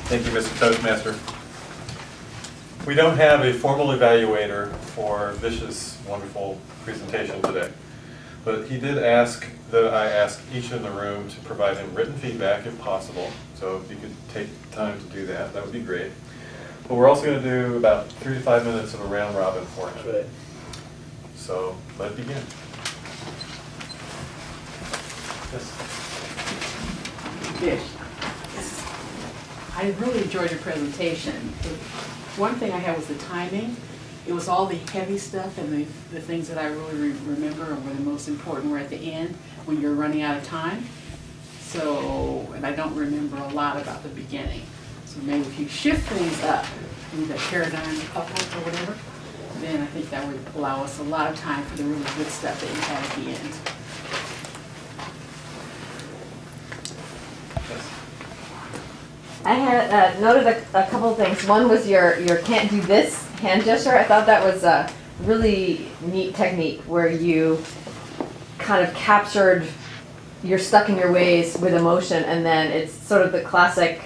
Thank you, Mr. Toastmaster. We don't have a formal evaluator for Vish's wonderful presentation today, but he did ask that I ask each in the room to provide him written feedback if possible. So if you could take time to do that, that would be great. But we're also going to do about 3 to 5 minutes of a round robin for him. Right. So let's begin. Yes. Vish, I really enjoyed your presentation. One thing I had was the timing. It was all the heavy stuff, and the things that I really remember and were the most important were at the end when you're running out of time. So, and I don't remember a lot about the beginning. So maybe if you shift things up, maybe that paradigm couples or whatever, then I think that would allow us a lot of time for the really good stuff that you had at the end. I had noted a couple of things. One was your can't do this hand gesture. I thought that was a really neat technique where you kind of captured you're stuck in your ways with emotion, and then it's sort of the classic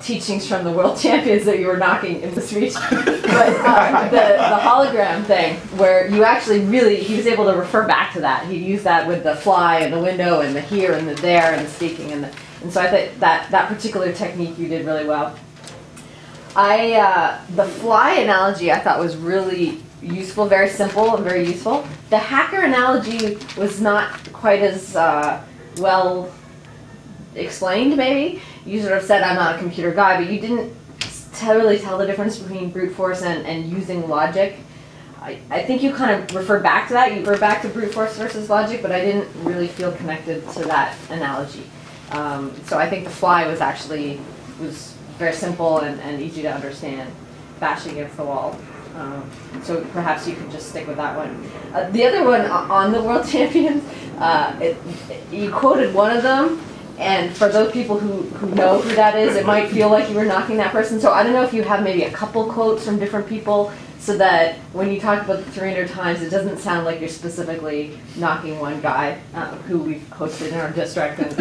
teachings from the world champions that you were knocking in the speech. But the hologram thing, where you actually he was able to refer back to that. He used that with the fly and the window and the here and the there and the speaking and so I think that particular technique you did really well. The fly analogy I thought was really useful, very simple and very useful. The hacker analogy was not quite as well explained, maybe. You sort of said, I'm not a computer guy, but you didn't really tell the difference between brute force and using logic. I think you kind of referred back to that. You referred back to brute force versus logic, but I didn't really feel connected to that analogy. So I think the fly was very simple and easy to understand, bashing against the wall. So perhaps you could just stick with that one. The other one on the world champions, you quoted one of them, and for those people who know who that is, it might feel like you were knocking that person. So I don't know if you have maybe a couple quotes from different people, so that when you talk about the 300 times, it doesn't sound like you're specifically knocking one guy who we've hosted in our district. And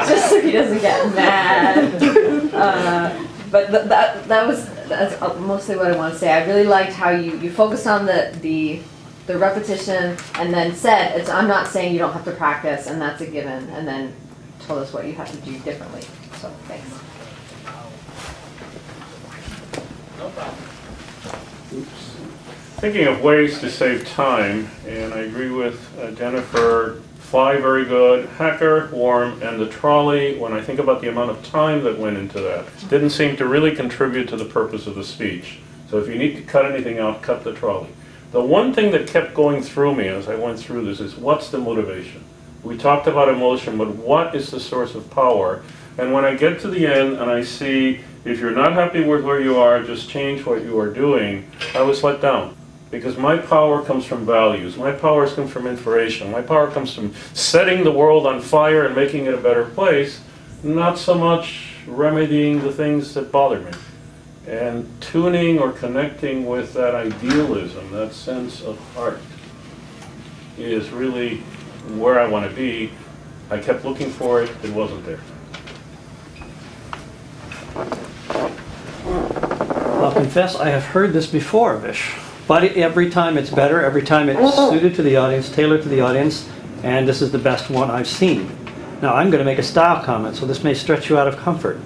just so he doesn't get mad. But that's mostly what I want to say. I really liked how you focused on the repetition and then said, I'm not saying you don't have to practice, and that's a given, and then told us what you have to do differently. So thanks. No problem. Oops. Thinking of ways to save time, and I agree with Jennifer, fly very good, hacker, warm, and the trolley, when I think about the amount of time that went into that, didn't seem to really contribute to the purpose of the speech. So if you need to cut anything out, cut the trolley. The one thing that kept going through me as I went through this is, what's the motivation? We talked about emotion, but what is the source of power? And when I get to the end and I see, if you're not happy with where you are, just change what you are doing, I was let down. Because my power comes from values. My power comes from inspiration. My power comes from setting the world on fire and making it a better place, not so much remedying the things that bother me. And tuning or connecting with that idealism, that sense of heart, is really where I want to be. I kept looking for it, it wasn't there. I'll confess, I have heard this before, Vish. But every time it's better, every time it's suited to the audience, tailored to the audience, and this is the best one I've seen. Now, I'm going to make a style comment, so this may stretch you out of comfort.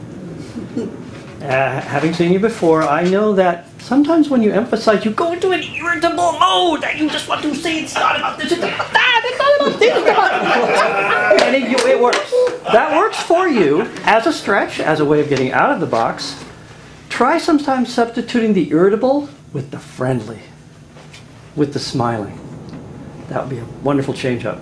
Having seen you before, I know that sometimes when you emphasize, you go into an irritable mode, that you just want to say it's not about this, it's about that, it's not about this, it's about and it works. That works for you as a stretch, as a way of getting out of the box. Try sometimes substituting the irritable with the friendly, with the smiling. That would be a wonderful change-up.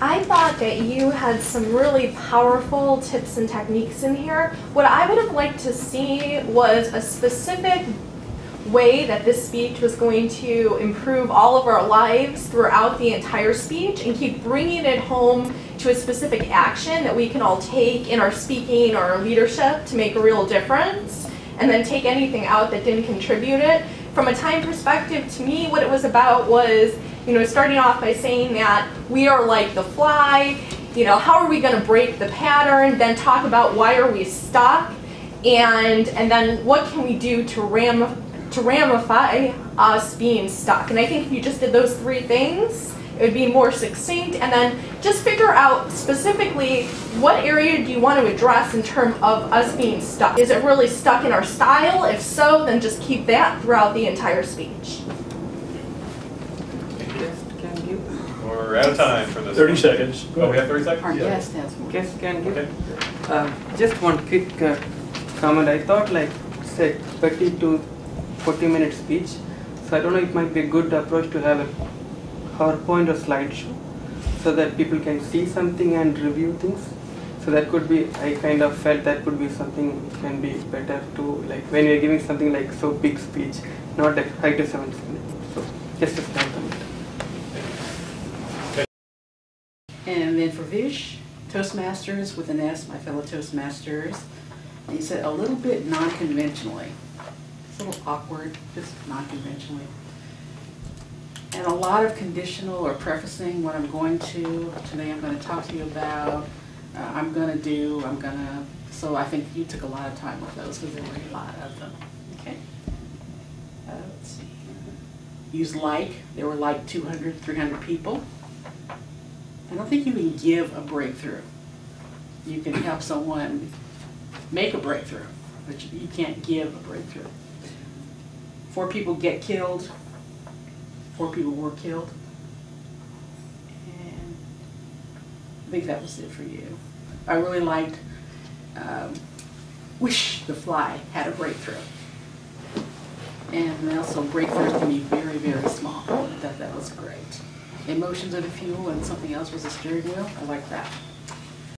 I thought that you had some really powerful tips and techniques in here. What I would have liked to see was a specific way that this speech was going to improve all of our lives throughout the entire speech, and keep bringing it home to a specific action that we can all take in our speaking or our leadership to make a real difference, and then take anything out that didn't contribute it. From a time perspective, to me, what it was about was starting off by saying that we are like the fly, how are we going to break the pattern, then talk about why are we stuck, and then what can we do to ramify us being stuck. And I think if you just did those 3 things, it would be more succinct, and then just figure out specifically what area do you want to address in terms of us being stuck. Is it really stuck in our style? If so, then just keep that throughout the entire speech. We're out of time for this. 30 seconds. Oh, we have 30 seconds? Our Yeah. guest has more. Guess can give. Okay. Just one quick comment. I thought like say 30 to 40-minute speech. So I don't know, it might be a good approach to have a PowerPoint or slideshow so that people can see something and review things. So that could be, I kind of felt that could be something can be better to, like when you're giving something like so big speech, not like 5 to 7 minutes. So just a small comment. And then for Vish, Toastmasters with an S, my fellow Toastmasters. And he said a little bit non-conventionally. It's a little awkward, just non-conventionally. And a lot of conditional or prefacing what I'm going to. Today I'm going to talk to you about, I'm going to do, I'm going to. So I think you took a lot of time with those because there were a lot of them. Okay. Let's see. Use like. There were like 200, 300 people. I don't think you can give a breakthrough. You can help someone make a breakthrough, but you can't give a breakthrough. 4 people get killed. 4 people were killed. And I think that was it for you. I really liked Wish the Fly had a breakthrough. And also breakthroughs can be very, very small. I thought that was great. Emotions are the fuel and something else was the steering wheel. I like that.